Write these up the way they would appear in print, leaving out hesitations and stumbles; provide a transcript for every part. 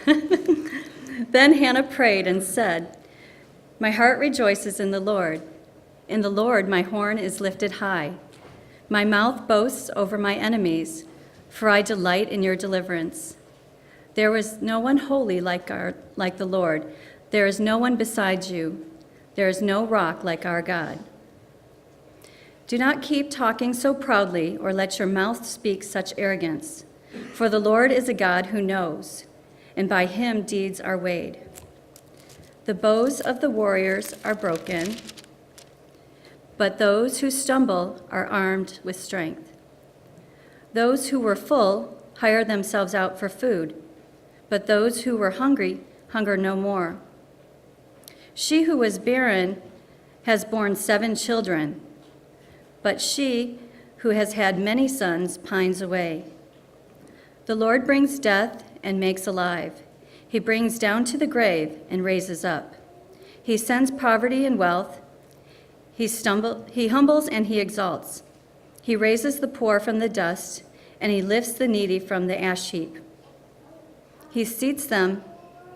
Then Hannah prayed and said, "My heart rejoices in the Lord. In the Lord my horn is lifted high. My mouth boasts over my enemies, for I delight in your deliverance. There was no one holy like the Lord. There is no one beside you. There is no rock like our God. Do not keep talking so proudly or let your mouth speak such arrogance. For the Lord is a God who knows, and by him deeds are weighed. The bows of the warriors are broken, but those who stumble are armed with strength. Those who were full hire themselves out for food, but those who were hungry hunger no more. She who was barren has borne 7 children, but she who has had many sons pines away. The Lord brings death and makes alive. He brings down to the grave and raises up. He sends poverty and wealth. He humbles and he exalts. He raises the poor from the dust, and he lifts the needy from the ash heap. He seats them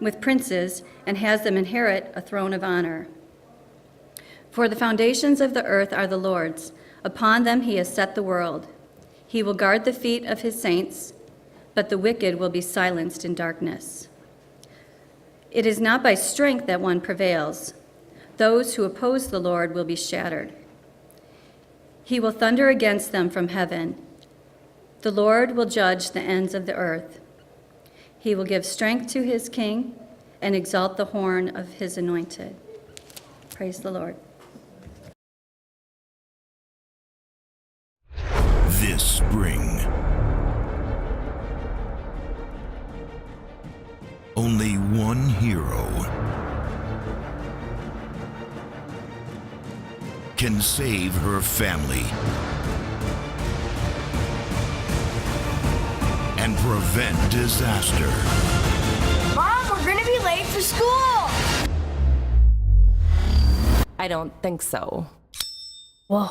with princes and has them inherit a throne of honor. For the foundations of the earth are the Lord's. Upon them he has set the world. He will guard the feet of his saints, but the wicked will be silenced in darkness. It is not by strength that one prevails. Those who oppose the Lord will be shattered. He will thunder against them from heaven. The Lord will judge the ends of the earth. He will give strength to his king and exalt the horn of his anointed. Praise the Lord. This spring, only one hero can save her family and prevent disaster. Mom, we're gonna be late for school! I don't think so. Whoa.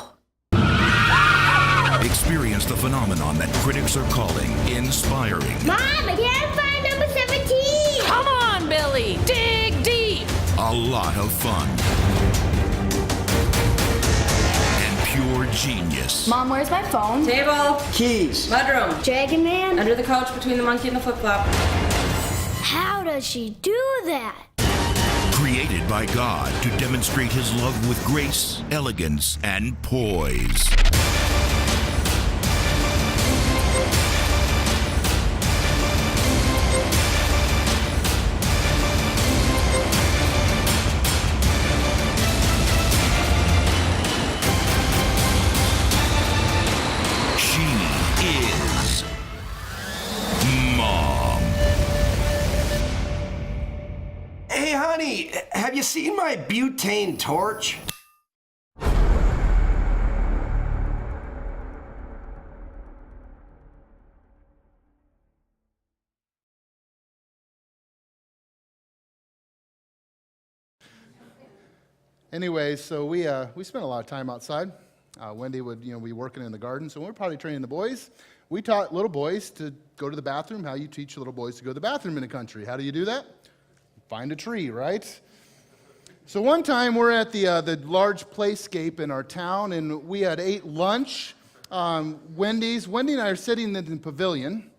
Experience the phenomenon that critics are calling inspiring. Mom, I can't find number 17! Come on, Billy! Dig deep! A lot of fun. And pure genius. Mom, where's my phone? Table. Keys. Mudroom. Dragon Man? Under the couch between the monkey and the flip-flop. How does she do that? Created by God to demonstrate his love with grace, elegance, and poise. Hey, honey, have you seen my butane torch? Anyway, so we spent a lot of time outside. Wendy would be working in the garden, so we're probably training the boys. We taught little boys to go to the bathroom, how you teach little boys to go to the bathroom in the country. How do you do that? Find a tree, right? So one time we're at the large playscape in our town, and we had ate lunch. Wendy and I are sitting in the pavilion,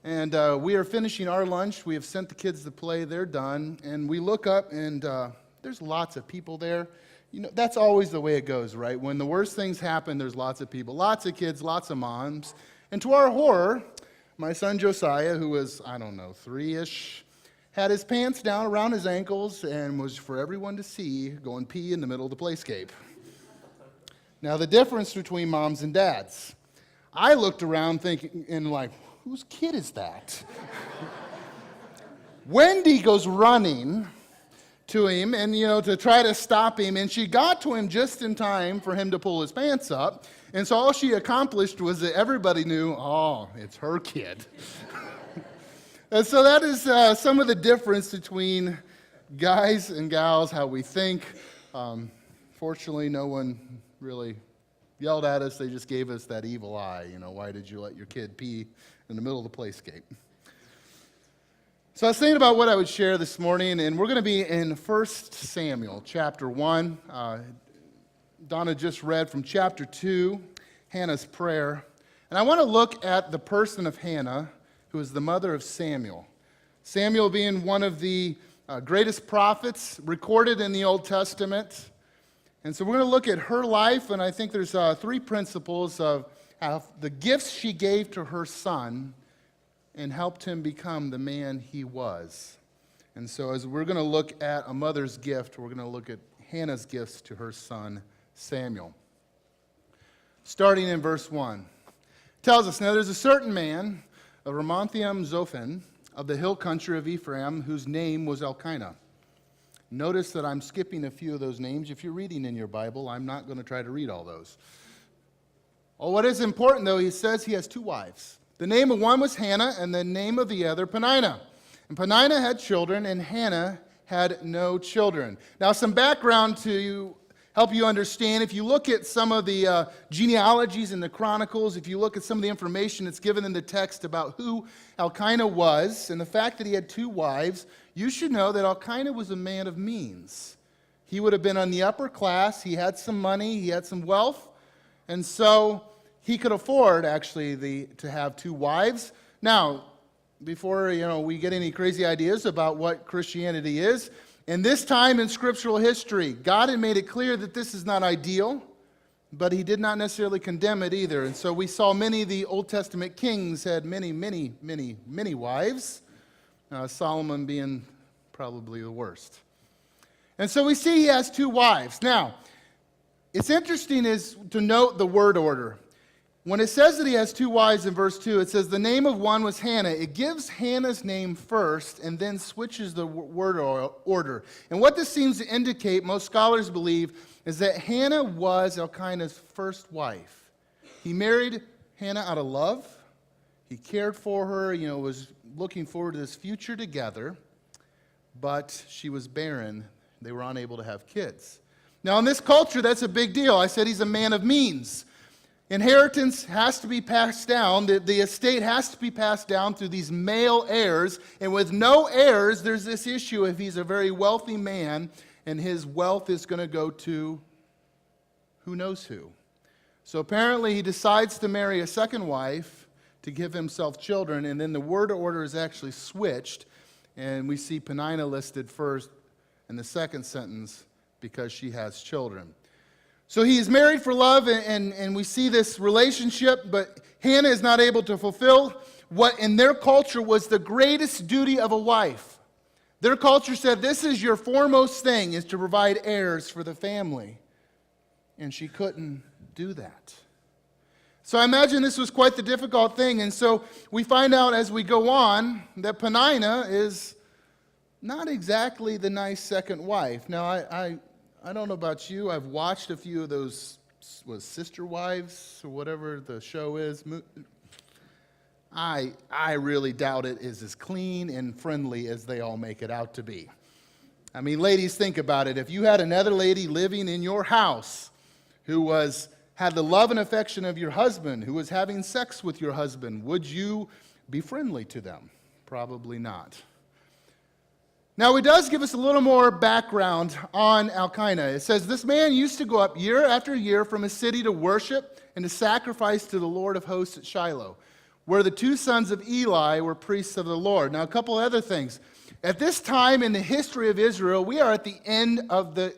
and we are finishing our lunch. We have sent the kids to play. They're done. And we look up, and there's lots of people there. That's always the way it goes, right? When the worst things happen, there's lots of people, lots of kids, lots of moms. And to our horror, my son Josiah, who was, 3-ish, had his pants down around his ankles and was for everyone to see going pee in the middle of the playscape. Now, the difference between moms and dads. I looked around thinking, whose kid is that? Wendy goes running to him and, to try to stop him, and she got to him just in time for him to pull his pants up. And so all she accomplished was that everybody knew, it's her kid. And so that is some of the difference between guys and gals, how we think. Fortunately, no one really yelled at us. They just gave us that evil eye. Why did you let your kid pee in the middle of the playscape? So I was thinking about what I would share this morning, and we're going to be in 1 Samuel chapter 1. Donna just read from chapter 2, Hannah's prayer. And I want to look at the person of Hannah, who is the mother of Samuel. Samuel being one of the greatest prophets recorded in the Old Testament. And so we're going to look at her life, and I think there's 3 principles of how the gifts she gave to her son and helped him become the man he was. And so as we're going to look at a mother's gift, we're going to look at Hannah's gifts to her son Samuel. Starting in verse 1. It tells us, now there's a certain man of Ramathaim Zophim of the hill country of Ephraim whose name was Elkanah. Notice that I'm skipping a few of those names. If you're reading in your Bible, I'm not going to try to read all those. Oh, what is important, though, he says he has 2 wives. The name of one was Hannah, and the name of the other Peninnah. And Peninnah had children, and Hannah had no children. Now, some background to help you understand. If you look at some of the genealogies in the Chronicles, if you look at some of the information that's given in the text about who Elkanah was, and the fact that he had 2 wives, you should know that Elkanah was a man of means. He would have been on the upper class. He had some money. He had some wealth. And so he could afford, actually, to have 2 wives. Now, before we get any crazy ideas about what Christianity is, in this time in scriptural history, God had made it clear that this is not ideal, but he did not necessarily condemn it either. And so we saw many of the Old Testament kings had many, many, many, many wives, Solomon being probably the worst. And so we see he has 2 wives. Now, it's interesting is to note the word order. When it says that he has 2 wives in verse 2, it says the name of one was Hannah. It gives Hannah's name first and then switches the word order. And what this seems to indicate, most scholars believe, is that Hannah was Elkanah's first wife. He married Hannah out of love. He cared for her, was looking forward to this future together, but she was barren. They were unable to have kids. Now, in this culture, that's a big deal. I said he's a man of means. Inheritance has to be passed down. The estate has to be passed down through these male heirs. And with no heirs, there's this issue if he's a very wealthy man and his wealth is going to go to who knows who. So apparently he decides to marry a second wife to give himself children, and then the word order is actually switched, and we see Peninnah listed first in the second sentence because she has children. So he is married for love, and we see this relationship, but Hannah is not able to fulfill what in their culture was the greatest duty of a wife. Their culture said, this is your foremost thing, is to provide heirs for the family. And she couldn't do that. So I imagine this was quite the difficult thing, and so we find out as we go on that Peninnah is not exactly the nice second wife. Now, I don't know about you. I've watched a few of those Sister Wives or whatever the show is. I really doubt it is as clean and friendly as they all make it out to be. I mean, ladies, think about it. If you had another lady living in your house who had the love and affection of your husband, who was having sex with your husband, would you be friendly to them? Probably not. Now, it does give us a little more background on Elkanah. It says, this man used to go up year after year from his city to worship and to sacrifice to the Lord of hosts at Shiloh, where the 2 sons of Eli were priests of the Lord. Now, a couple other things. At this time in the history of Israel, we are at the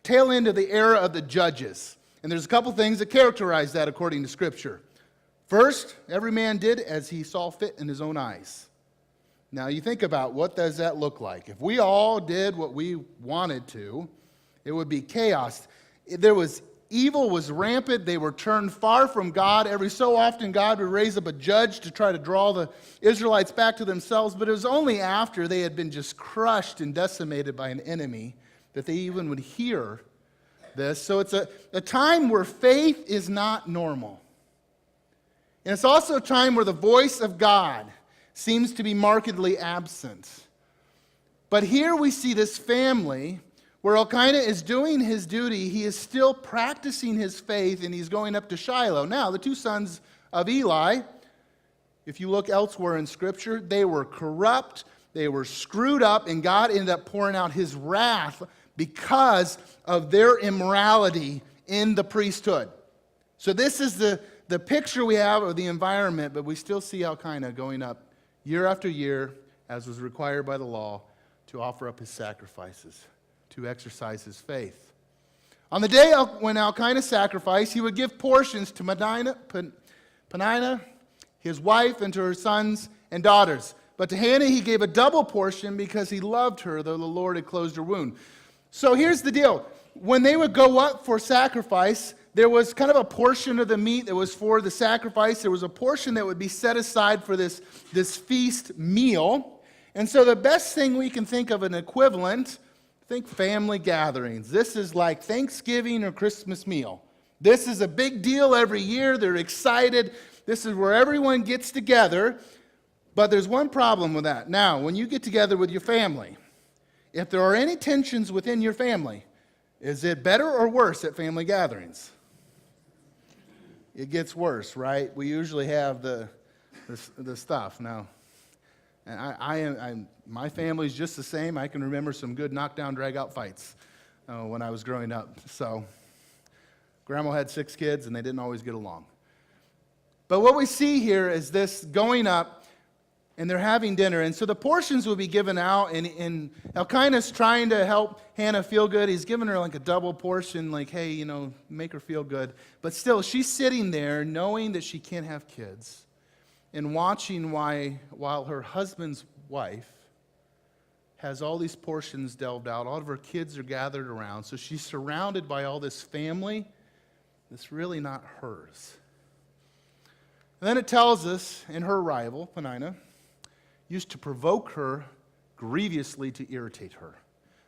tail end of the era of the judges. And there's a couple things that characterize that according to Scripture. First, every man did as he saw fit in his own eyes. Now, you think about what does that look like? If we all did what we wanted to, it would be chaos. Evil was rampant. They were turned far from God. Every so often, God would raise up a judge to try to draw the Israelites back to themselves, but it was only after they had been just crushed and decimated by an enemy that they even would hear this. So it's a time where faith is not normal. And it's also a time where the voice of God seems to be markedly absent. But here we see this family where Elkanah is doing his duty. He is still practicing his faith, and he's going up to Shiloh. Now, the 2 sons of Eli, if you look elsewhere in Scripture, they were corrupt. They were screwed up, and God ended up pouring out his wrath because of their immorality in the priesthood. So this is the picture we have of the environment, but we still see Elkanah going up year after year, as was required by the law, to offer up his sacrifices, to exercise his faith. On the day when Elkanah sacrificed, he would give portions to Peninnah, his wife, and to her sons and daughters. But to Hannah he gave a double portion because he loved her, though the Lord had closed her wound. So here's the deal. When they would go up for sacrifice, there was kind of a portion of the meat that was for the sacrifice. There was a portion that would be set aside for this feast meal. And so the best thing we can think of an equivalent, think family gatherings. This is like Thanksgiving or Christmas meal. This is a big deal every year. They're excited. This is where everyone gets together. But there's one problem with that. Now, when you get together with your family, if there are any tensions within your family, is it better or worse at family gatherings? It gets worse, right? We usually have the stuff. Now, and my family's just the same. I can remember some good knockdown, drag-out fights when I was growing up. So, Grandma had 6 kids, and they didn't always get along. But what we see here is this going up, and they're having dinner. And so the portions will be given out, and Elkanah's trying to help Hannah feel good. He's giving her like a double portion, like, hey, make her feel good. But still, she's sitting there knowing that she can't have kids and watching while her husband's wife has all these portions delved out. All of her kids are gathered around. So she's surrounded by all this family that's really not hers. And then it tells us, in her rival, Peninnah, used to provoke her grievously to irritate her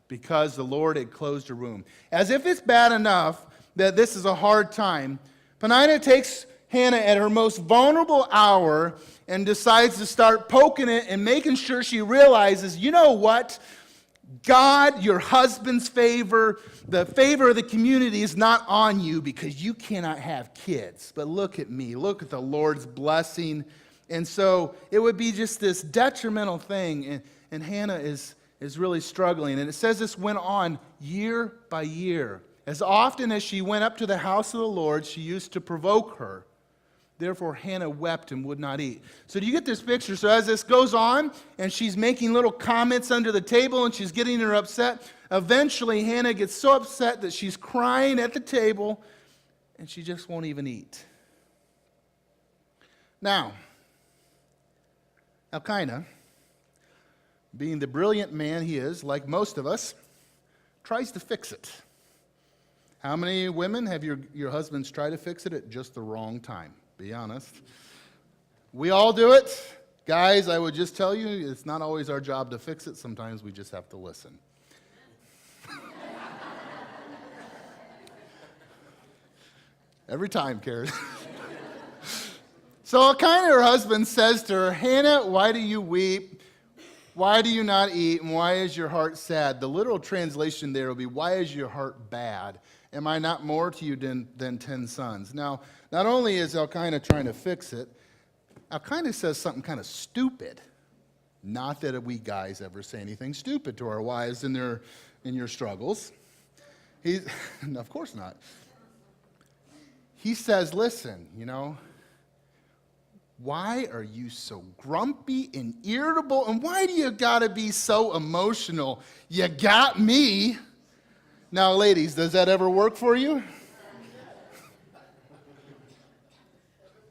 because the Lord had closed her womb. As if it's bad enough that this is a hard time, Peninnah takes Hannah at her most vulnerable hour and decides to start poking it and making sure she realizes, you know what? God, your husband's favor, the favor of the community is not on you because you cannot have kids. But look at me. Look at the Lord's blessing. And so it would be just this detrimental thing. And Hannah is really struggling. And it says this went on year by year. As often as she went up to the house of the Lord, she used to provoke her. Therefore, Hannah wept and would not eat. So do you get this picture? So as this goes on, and she's making little comments under the table, and she's getting her upset, eventually Hannah gets so upset that she's crying at the table, and she just won't even eat. Now, Elkanah, being the brilliant man he is, like most of us, tries to fix it. How many women have your husbands try to fix it at just the wrong time? Be honest. We all do it. Guys, I would just tell you, it's not always our job to fix it. Sometimes we just have to listen. Every time, Karen. So Elkanah, her husband, says to her, Hannah, why do you weep? Why do you not eat? And why is your heart sad? The literal translation there will be, why is your heart bad? Am I not more to you than 10 sons? Now, not only is Elkanah trying to fix it, Elkanah says something kind of stupid. Not that we guys ever say anything stupid to our wives in your struggles. Of course not. He says, listen, why are you so grumpy and irritable? And why do you got to be so emotional? You got me. Now, ladies, does that ever work for you?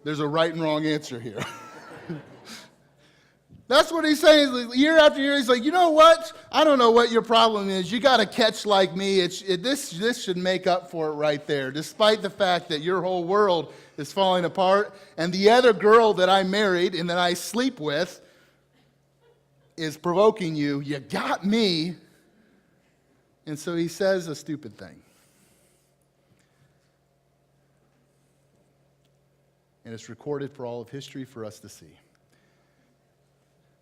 There's a right and wrong answer here. That's what he's saying. Year after year, he's like, you know what? I don't know what your problem is. You got a catch like me. This should make up for it right there, despite the fact that your whole world is falling apart, and the other girl that I married and that I sleep with is provoking you. You got me. And so he says a stupid thing. And it's recorded for all of history for us to see.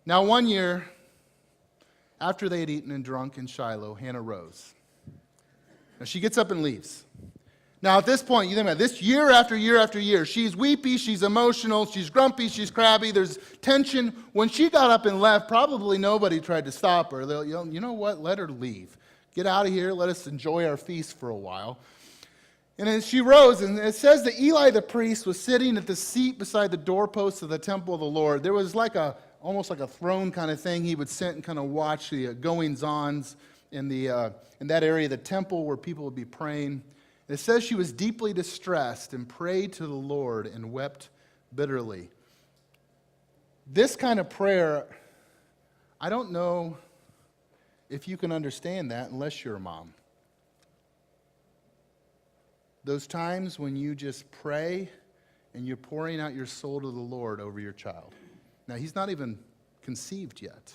Now, one year, after they had eaten and drunk in Shiloh, Hannah rose. Now, she gets up and leaves. Now, at this point, you think about it, this year after year after year, she's weepy, she's emotional, she's grumpy, she's crabby, there's tension. When she got up and left, probably nobody tried to stop her. They'll, you know what, let her leave. Get out of here, let us enjoy our feast for a while. And then she rose, and it says that Eli the priest was sitting at the seat beside the doorpost of the temple of the Lord. There was almost like a throne kind of thing. He would sit and kind of watch the goings-ons in that area of the temple where people would be praying. It says she was deeply distressed and prayed to the Lord and wept bitterly. This kind of prayer, I don't know if you can understand that unless you're a mom. Those times when you just pray and you're pouring out your soul to the Lord over your child. Now, he's not even conceived yet.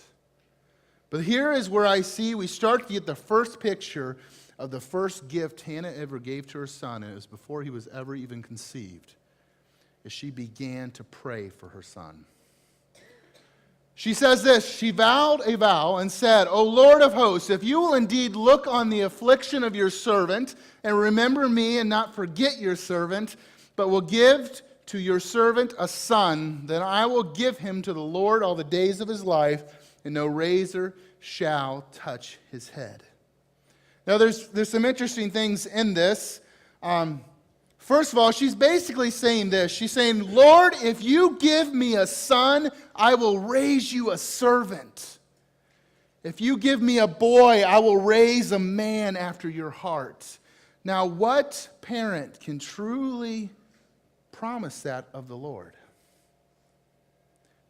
But here is where we start to get the first picture of the first gift Hannah ever gave to her son, and it was before he was ever even conceived, as she began to pray for her son. She says this, she vowed a vow and said, O Lord of hosts, if you will indeed look on the affliction of your servant and remember me and not forget your servant, but will give to your servant a son, then I will give him to the Lord all the days of his life, and no razor shall touch his head. Now, there's some interesting things in this. First of all, she's basically saying this. She's saying, Lord, if you give me a son, I will raise you a servant. If you give me a boy, I will raise a man after your heart. Now, what parent can truly promise that of the Lord?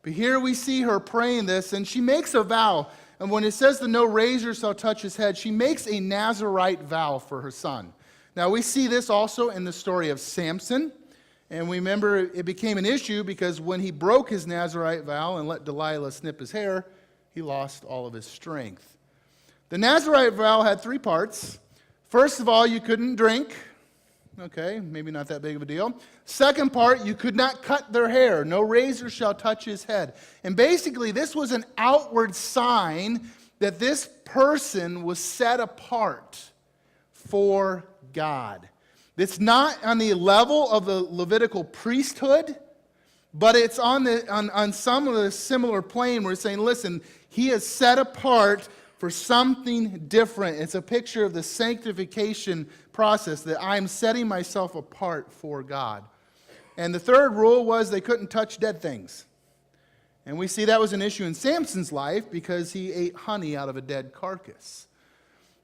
But here we see her praying this, and she makes a vow. And when it says that no razor shall touch his head, she makes a Nazirite vow for her son. Now, we see this also in the story of Samson. And we remember it became an issue because when he broke his Nazirite vow and let Delilah snip his hair, he lost all of his strength. The Nazirite vow had 3 parts. First of all, you couldn't drink. Okay, maybe not that big of a deal. Second part, you could not cut their hair. No razor shall touch his head. And basically, this was an outward sign that this person was set apart for God. It's not on the level of the Levitical priesthood, but it's on some of the similar plane where it's saying, listen, he is set apart for something different. It's a picture of the sanctification process, that I'm setting myself apart for God. And the third rule was they couldn't touch dead things. And we see that was an issue in Samson's life because he ate honey out of a dead carcass.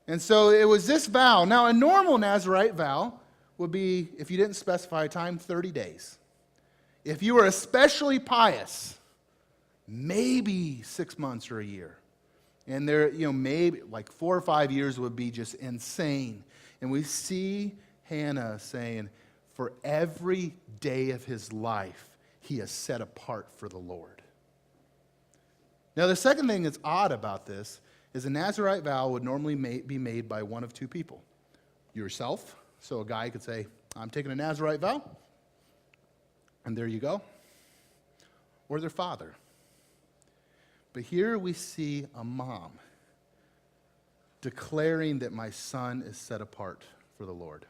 And so it was this vow. Now, a normal Nazirite vow would be, if you didn't specify a time, 30 days. If you were especially pious, maybe 6 months or a year. And there, maybe like 4 or 5 years would be just insane. And we see Hannah saying, for every day of his life, he is set apart for the Lord. Now, the second thing that's odd about this is a Nazirite vow would normally be made by one of 2 people. Yourself, so a guy could say, I'm taking a Nazirite vow, and there you go. Or their father. But here we see a mom declaring that my son is set apart for the Lord.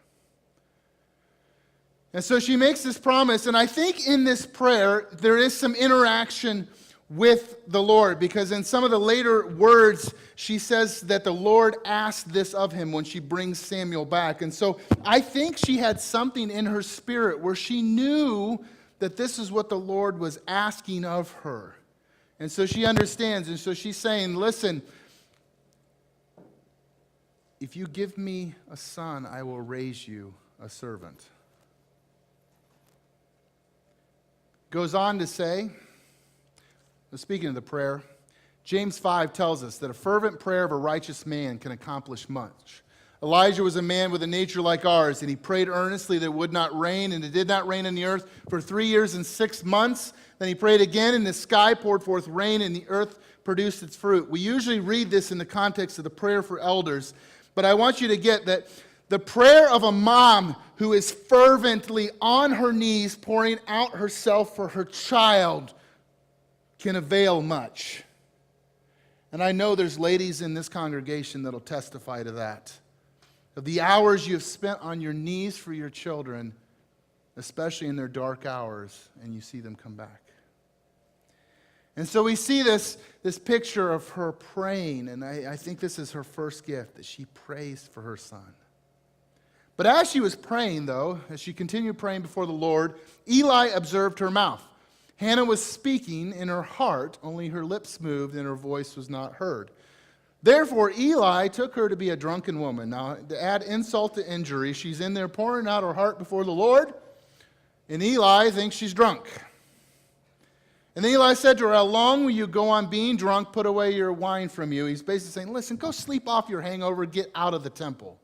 And so she makes this promise, and I think in this prayer there is some interaction with the Lord, because in some of the later words she says that the Lord asked this of him when she brings Samuel back. And so I think she had something in her spirit where she knew that this is what the Lord was asking of her. And so she understands, and so she's saying, listen, if you give me a son, I will raise you a servant. Goes on to say, speaking of the prayer, James 5 tells us that a fervent prayer of a righteous man can accomplish much. Elijah was a man with a nature like ours, and he prayed earnestly that it would not rain, and it did not rain on the earth for 3 years and 6 months. Then he prayed again, and the sky poured forth rain, and the earth produced its fruit. We usually read this in the context of the prayer for elders, but I want you to get that the prayer of a mom who is fervently on her knees pouring out herself for her child can avail much. And I know there's ladies in this congregation that'll testify to that. of the hours you have spent on your knees for your children, especially in their dark hours, and you see them come back. And so we see this picture of her praying, and I think this is her first gift, that she prays for her son. But as she was praying, though, as she continued praying before the Lord, Eli observed her mouth. Hannah was speaking in her heart, only her lips moved and her voice was not heard. Therefore, Eli took her to be a drunken woman. Now, to add insult to injury, she's in there pouring out her heart before the Lord, and Eli thinks she's drunk. And then Eli said to her, how long will you go on being drunk? Put away your wine from you. He's basically saying, listen, go sleep off your hangover, get out of the temple.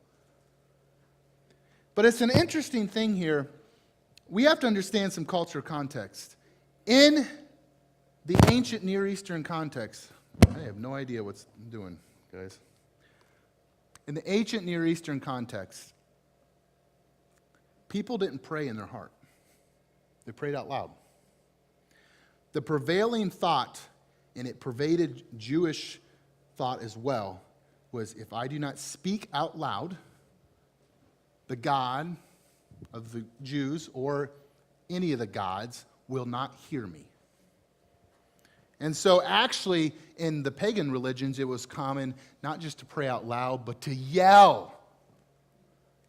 But it's an interesting thing here. We have to understand some cultural context. In the ancient Near Eastern context, I have no idea what's doing, guys. In the ancient Near Eastern context, people didn't pray in their heart. They prayed out loud. The prevailing thought, and it pervaded Jewish thought as well, was if I do not speak out loud, the God of the Jews or any of the gods will not hear me. And so actually in the pagan religions it was common not just to pray out loud but to yell.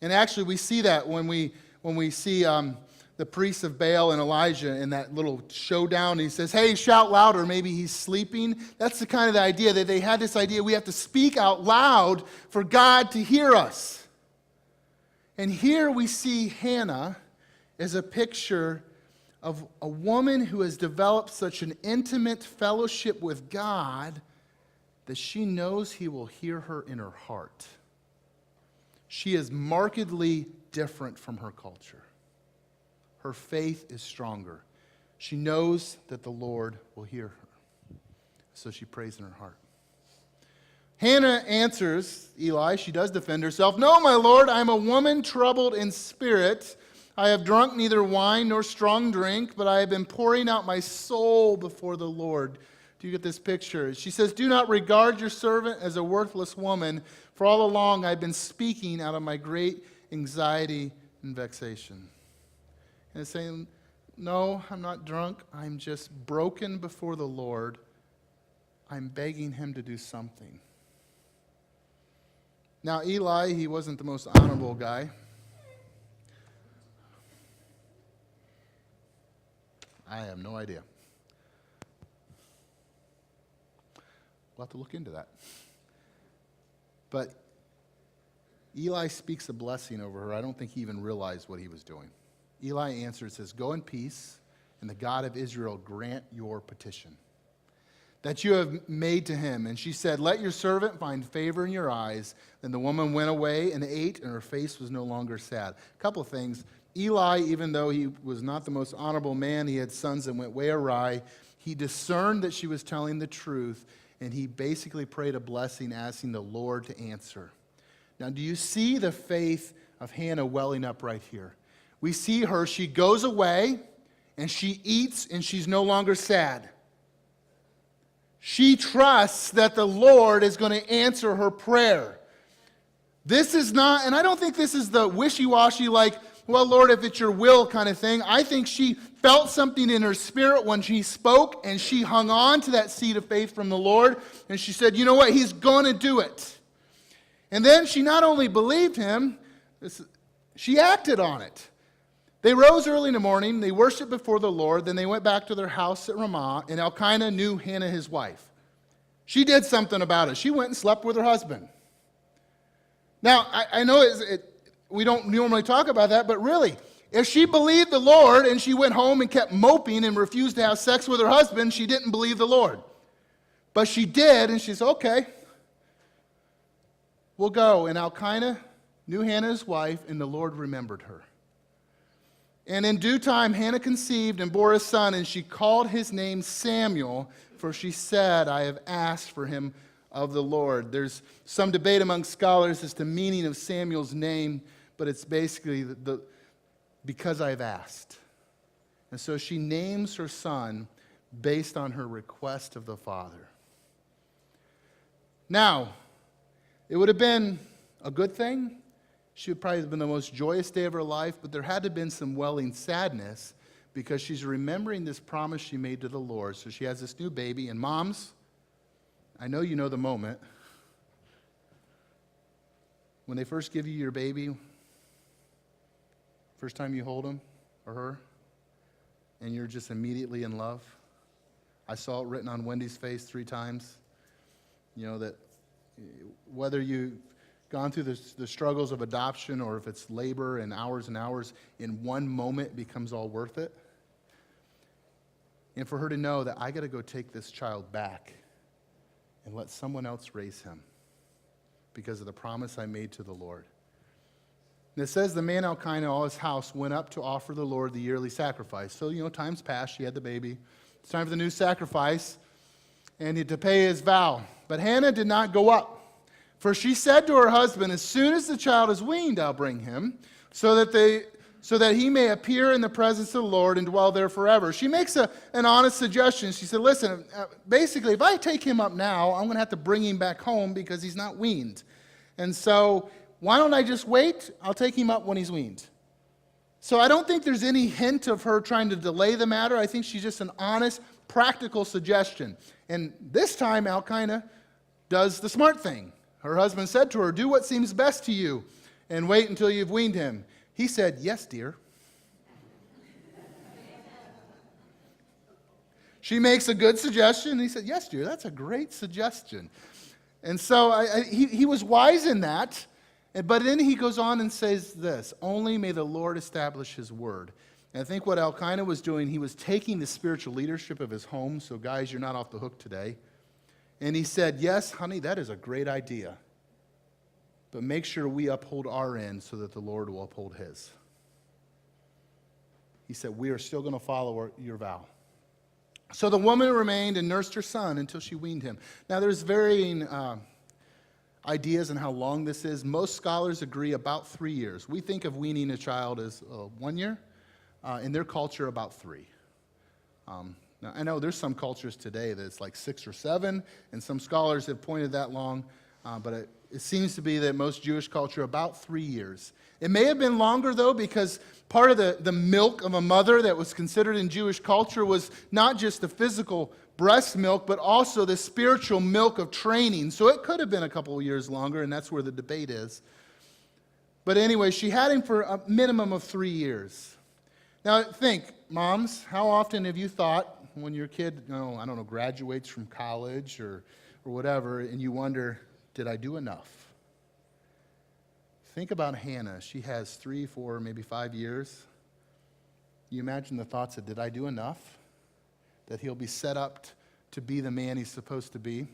And actually we see that when we see the priests of Baal and Elijah in that little showdown. He says, hey, shout louder. Maybe he's sleeping. That's the kind of the idea that they had this idea we have to speak out loud for God to hear us. And here we see Hannah as a picture of a woman who has developed such an intimate fellowship with God that she knows he will hear her in her heart. She is markedly different from her culture. Her faith is stronger. She knows that the Lord will hear her. So she prays in her heart. Hannah answers Eli. She does defend herself. No, my Lord, I am a woman troubled in spirit. I have drunk neither wine nor strong drink, but I have been pouring out my soul before the Lord. Do you get this picture? She says, do not regard your servant as a worthless woman, for all along I've been speaking out of my great anxiety and vexation. And it's saying, no, I'm not drunk. I'm just broken before the Lord. I'm begging him to do something. Now, Eli, he wasn't the most honorable guy. I have no idea. We'll have to look into that. But Eli speaks a blessing over her. I don't think he even realized what he was doing. Eli answers, says, go in peace, and the God of Israel grant your petition that you have made to him. And she said, let your servant find favor in your eyes. Then the woman went away and ate, and her face was no longer sad. A couple of things. Eli, even though he was not the most honorable man, he had sons that went way awry. He discerned that she was telling the truth, and he basically prayed a blessing, asking the Lord to answer. Now, do you see the faith of Hannah welling up right here? We see her, she goes away, and she eats, and she's no longer sad. She trusts that the Lord is going to answer her prayer. This is not, and I don't think this is the wishy-washy like, well, Lord, if it's your will kind of thing. I think she felt something in her spirit when she spoke, and she hung on to that seed of faith from the Lord, and she said, you know what, he's going to do it. And then she not only believed him, she acted on it. They rose early in the morning, they worshiped before the Lord, then they went back to their house at Ramah, and Elkanah knew Hannah, his wife. She did something about it. She went and slept with her husband. Now, I know we don't normally talk about that, but really, if she believed the Lord and she went home and kept moping and refused to have sex with her husband, she didn't believe the Lord. But she did, and she said, okay, we'll go. And Elkanah knew Hannah, his wife, and the Lord remembered her. And in due time, Hannah conceived and bore a son, and she called his name Samuel, for she said, I have asked for him of the Lord. There's some debate among scholars as to the meaning of Samuel's name, but it's basically because I've asked. And so she names her son based on her request of the Father. Now, it would have been a good thing She would probably have been the most joyous day of her life, but there had to have been some welling sadness because she's remembering this promise she made to the Lord. So she has this new baby, and moms, I know you know the moment. When they first give you your baby, first time you hold him or her, and you're just immediately in love. I saw it written on Wendy's face 3 times. You know, that whether you've gone through the struggles of adoption or if it's labor and hours, in one moment it becomes all worth it. And for her to know that I got to go take this child back and let someone else raise him because of the promise I made to the Lord. And it says the man Elkanah and all his house went up to offer the Lord the yearly sacrifice. So, times passed. She had the baby. It's time for the new sacrifice and to pay his vow. But Hannah did not go up, for she said to her husband, as soon as the child is weaned, I'll bring him, so that he may appear in the presence of the Lord and dwell there forever. She makes an honest suggestion. She said, listen, basically, if I take him up now, I'm going to have to bring him back home because he's not weaned. And so why don't I just wait? I'll take him up when he's weaned. So I don't think there's any hint of her trying to delay the matter. I think she's just an honest, practical suggestion. And this time, Elkanah does the smart thing. Her husband said to her, do what seems best to you and wait until you've weaned him. He said, yes, dear. She makes a good suggestion. And he said, yes, dear, that's a great suggestion. And so he was wise in that. But then he goes on and says this, only may the Lord establish his word. And I think what Elkanah was doing, he was taking the spiritual leadership of his home. So guys, you're not off the hook today. And he said, yes, honey, that is a great idea. But make sure we uphold our end so that the Lord will uphold his. He said, we are still going to follow your vow. So the woman remained and nursed her son until she weaned him. Now there's varying ideas on how long this is. Most scholars agree about 3 years. We think of weaning a child as 1 year. In their culture, about 3. Now, I know there's some cultures today that it's like 6 or 7, and some scholars have pointed that long, but it seems to be that most Jewish culture, about 3 years. It may have been longer, though, because part of the milk of a mother that was considered in Jewish culture was not just the physical breast milk, but also the spiritual milk of training. So it could have been a couple of years longer, and that's where the debate is. But anyway, she had him for a minimum of 3 years. Now think, moms, how often have you thought when your kid, graduates from college or whatever, and you wonder, did I do enough? Think about Hannah. She has 3, 4, maybe 5 years. You imagine the thoughts of, did I do enough? That he'll be set up to be the man he's supposed to be.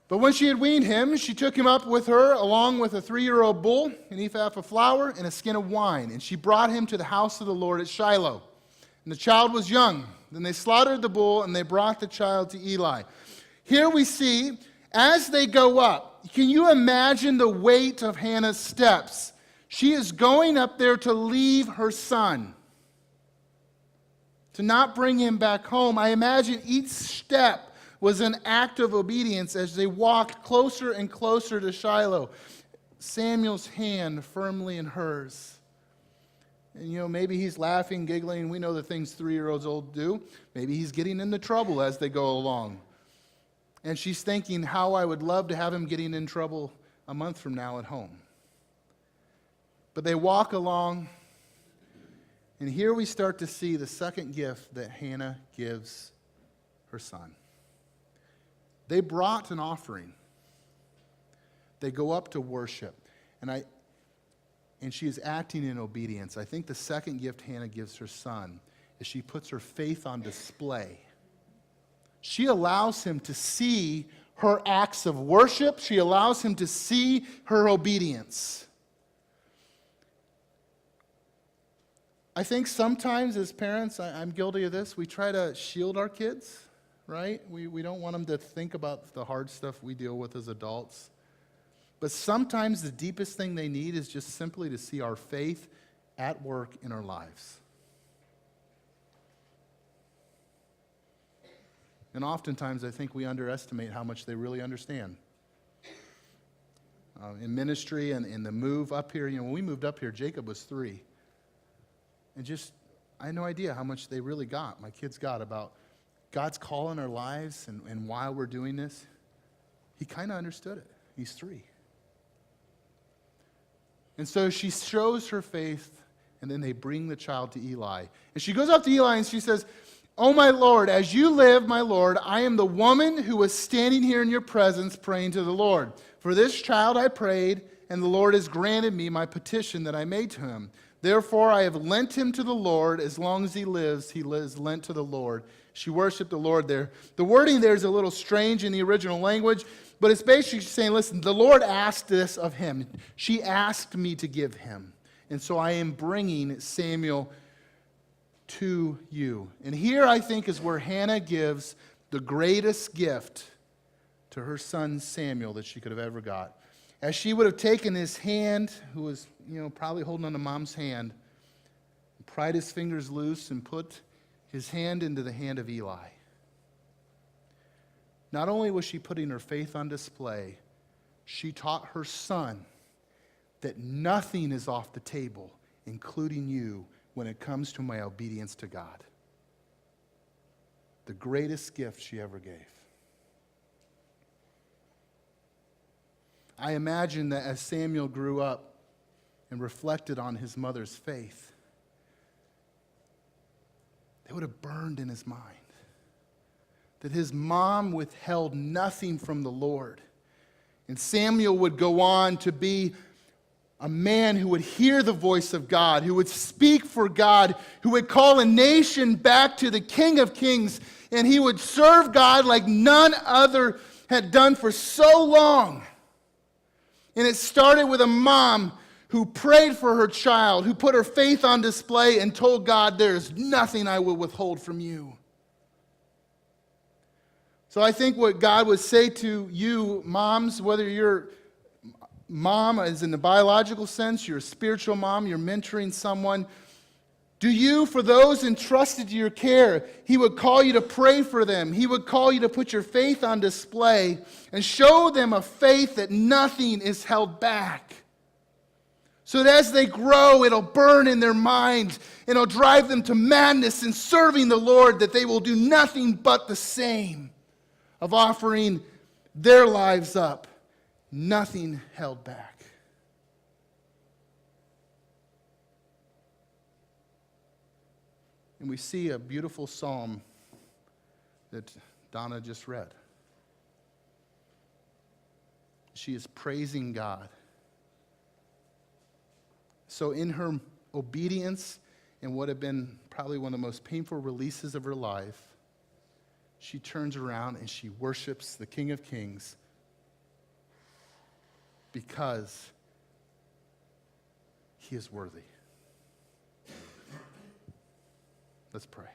But when she had weaned him, she took him up with her, along with a 3-year-old bull, an ephah of flour, and a skin of wine. And she brought him to the house of the Lord at Shiloh. And the child was young. Then they slaughtered the bull, and they brought the child to Eli. Here we see, as they go up, can you imagine the weight of Hannah's steps? She is going up there to leave her son, to not bring him back home. I imagine each step was an act of obedience as they walked closer and closer to Shiloh. Samuel's hand firmly in hers. And maybe he's laughing, giggling. We know the things 3-year-olds old do. Maybe he's getting into trouble as they go along. And she's thinking how I would love to have him getting in trouble a month from now at home. But they walk along, and here we start to see the second gift that Hannah gives her son. They brought an offering. They go up to worship. And she is acting in obedience. I think the second gift Hannah gives her son is she puts her faith on display. She allows him to see her acts of worship. She allows him to see her obedience. I think sometimes as parents, I'm guilty of this, we try to shield our kids. Right? We don't want them to think about the hard stuff we deal with as adults. But sometimes the deepest thing they need is just simply to see our faith at work in our lives. And oftentimes I think we underestimate how much they really understand. in ministry and in the move up here. When we moved up here, Jacob was 3. And I had no idea how much they really got, my kids got, about God's call in our lives and why we're doing this. He kind of understood it. He's 3. And so she shows her faith, and then they bring the child to Eli. And she goes up to Eli and she says, "Oh, my Lord, as you live, my Lord, I am the woman who was standing here in your presence praying to the Lord. For this child I prayed, and the Lord has granted me my petition that I made to him. Therefore I have lent him to the Lord. As long as he lives lent to the Lord." She worshiped the Lord there. The wording there is a little strange in the original language, but it's basically saying, listen, the Lord asked this of him. She asked me to give him. And so I am bringing Samuel to you. And here I think is where Hannah gives the greatest gift to her son Samuel that she could have ever got. As she would have taken his hand, who was, probably holding on to mom's hand, pried his fingers loose and put his hand into the hand of Eli. Not only was she putting her faith on display, she taught her son that nothing is off the table, including you, when it comes to my obedience to God. The greatest gift she ever gave. I imagine that as Samuel grew up and reflected on his mother's faith, it would have burned in his mind that his mom withheld nothing from the Lord. And Samuel would go on to be a man who would hear the voice of God, who would speak for God, who would call a nation back to the King of Kings, and he would serve God like none other had done for so long. And it started with a mom who prayed for her child, who put her faith on display and told God, there is nothing I will withhold from you. So I think what God would say to you, moms, whether you're mom as in the biological sense, you're a spiritual mom, you're mentoring someone, do you, for those entrusted to your care, he would call you to pray for them. He would call you to put your faith on display and show them a faith that nothing is held back. So that as they grow, it'll burn in their minds. It'll drive them to madness in serving the Lord, that they will do nothing but the same of offering their lives up. Nothing held back. And we see a beautiful psalm that Donna just read. She is praising God. So in her obedience and what had been probably one of the most painful releases of her life, she turns around and she worships the King of Kings because he is worthy. Let's pray.